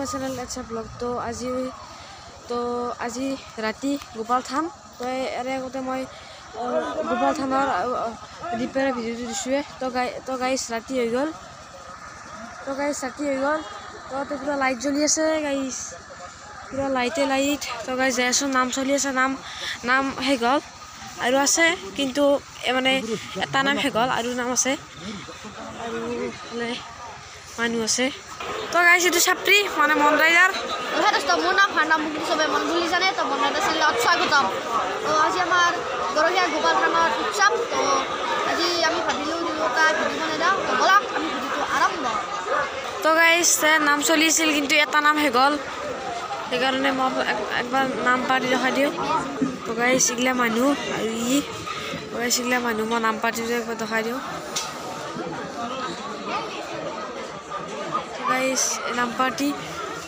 my channel আচ্ছা blog তো আজি ৰাতি গোপাল থান তো এৰে আগতে মই গোপাল থানৰ ৰিপেয়াৰ ভিডিঅ'টো দিছোঁৱে তো গাইছ ৰাতি হৈ গ'ল তো পুৰা লাইট জ্বলি আছে গাইছ পুৰা লাইট তো গাইছ যাই আছোঁ নাম চলি আছে নাম শেষ হ'ল আৰু আছে কিন্তু মানে এটা নাম শেষ হ'ল আৰু নাম আছে আৰু মানুহ আছে তো গাইছ এইটো ছাত্ৰী মানে মনৰাইজাৰ মোৰ নাম ভাৰ নাম চবে মন বুলি জানে তো মনত আছিল স্বাগতম তো আজি আমাৰ গৰখীয়া গোপাল থানৰ উৎসৱ তো আজি আমি ভাবিলোঁ এটা ভিডিঅ' বনাই দিওঁ তো ব'লক আমি ভিডিঅ'টো আৰম্ভ তো গাইছ নাম চলিছিল কিন্তু এটা নাম শেষ হ'ল সেইকাৰণে মই একবাৰ নাম পাতি দেখাই দিওঁ তো গাইছ এইগিলা মানুহ আৰু গাইছ এইগিলা মানুহ মই নাম পাতি একবাৰ দেখাই দিওঁ গাইছ নাম পাৰ্টি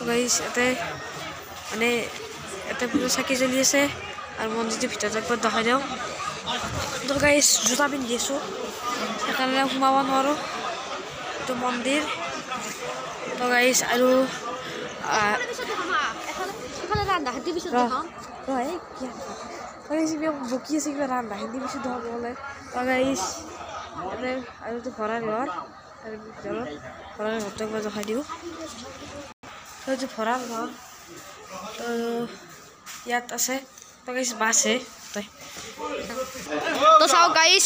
গাইছ ইয়াতে মানে ইয়াতে পুৰা চাকি জ্বলি আছে আৰু মন্দিৰটোৰ ভিতৰত একবাৰ দেখাই দিওঁ তো গাইছ জোতা পিন্ধি আছোঁ সেইকাৰণে সোমাব নোৱাৰোঁ এইটো মন্দিৰ তো গাইছ আৰু বকি আছে কিবা ৰান্ধা খেতি পিছত হ'ব বোলে তো গাইছ ইয়াতে আৰু ভৰা ঘৰ আৰু ভিতৰত ভৰাৰ ঘৰটো একবাৰ দেখাই দিওঁ তো এইটো ভৰাৰ ঘৰ তো ইয়াত আছে তো গাইছ বাছে তো চাওক গাইছ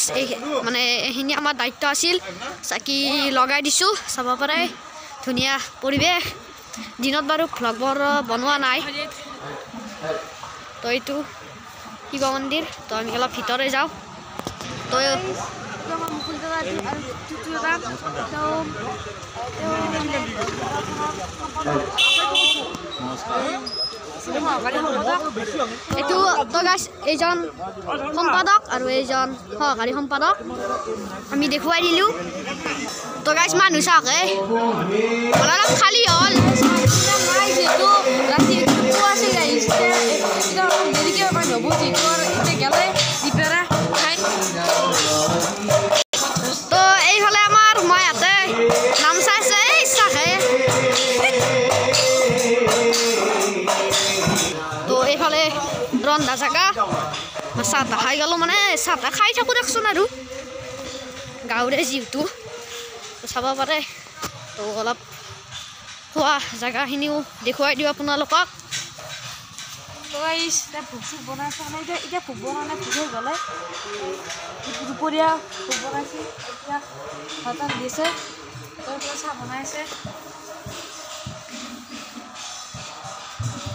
মানে এইখিনি আমাৰ দায়িত্ব আছিল চাকি লগাই দিছোঁ চাব পাৰে ধুনীয়া পৰিৱেশ দিনত বাৰু ভ্লগবোৰ বনোৱা নাই তো এইটো শিৱ মন্দিৰ তো আমি অলপ ভিতৰে যাওঁ তো এইটো তো গাইছ এইজন সম্পাদক আৰু এইজন সহকাৰী সম্পাদক আমি দেখুৱাই দিলোঁ তো গাইছ মানুহ চাওকে অলপ খালী হ'ল যিহেতু ৰাতি আছে গাইছ দেৰিকৈ মানুহ হ'ব যিহেতু আৰু এতিয়া গেলে দিপেৰা খাই তো এইফালে আমাৰ মই ইয়াতে নাম চাইছে এই চাকে তো এইফালে ৰন্ধা জেগা চাহ তাহ খাই গ'লোঁ মানে চাহ তাহ খাই থাকোঁ দেখোন আৰু গাঁৱৰে যিহেতু চাব পাৰে তো অলপ খোৱা জেগাখিনিও দেখুৱাই দিওঁ আপোনালোকক তো গাইছ এতিয়া ভোগ চোগ বনাইছে মানে এতিয়া ভোগ বনালে ভোগ হৈ গ'লে দুপৰীয়া ভোগ বনাইছে এতিয়া ভাত দিছে তো চাহ বনাইছে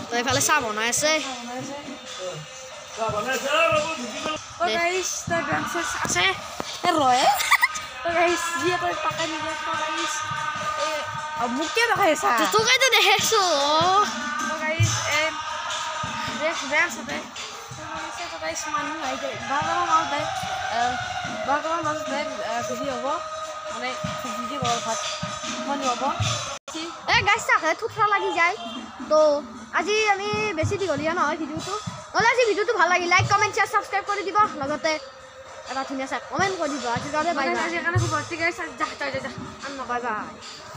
তো এইফালে চাহ বনাই আছে তো গাইছ তই বেঞ্চ আছে ৰয় তো গাইছ যিয়ে তই পাকাই নিদিয়ে তো গাইছ মোক কিয় দেখাই আছা তোকেতো দেখিছোঁ তো গাইছ বেঞ্চ আছে তো গাইছ মানুহ আহি যায় বাৰটামান মাজতে হেৰি হ'ব মানে ভিডিঅ' হ'ব ভাত মানুহ হ'ব এই গাইছ চাহে থুঠা লাগি যায় তো আজি আমি বেছি দীঘলীয়া নহয় ভিডিঅ'টো নহ'লে আজি ভিডিঅ'টো ভাল লাগি লাইক কমেণ্ট শ্বেয়াৰ ছাবস্ক্ৰাইব কৰি দিব লগতে এটা ধুনীয়া চাই কমেণ্ট কৰি দিব আজি কাৰণে বাই বাই সেইকাৰণে বাই বাই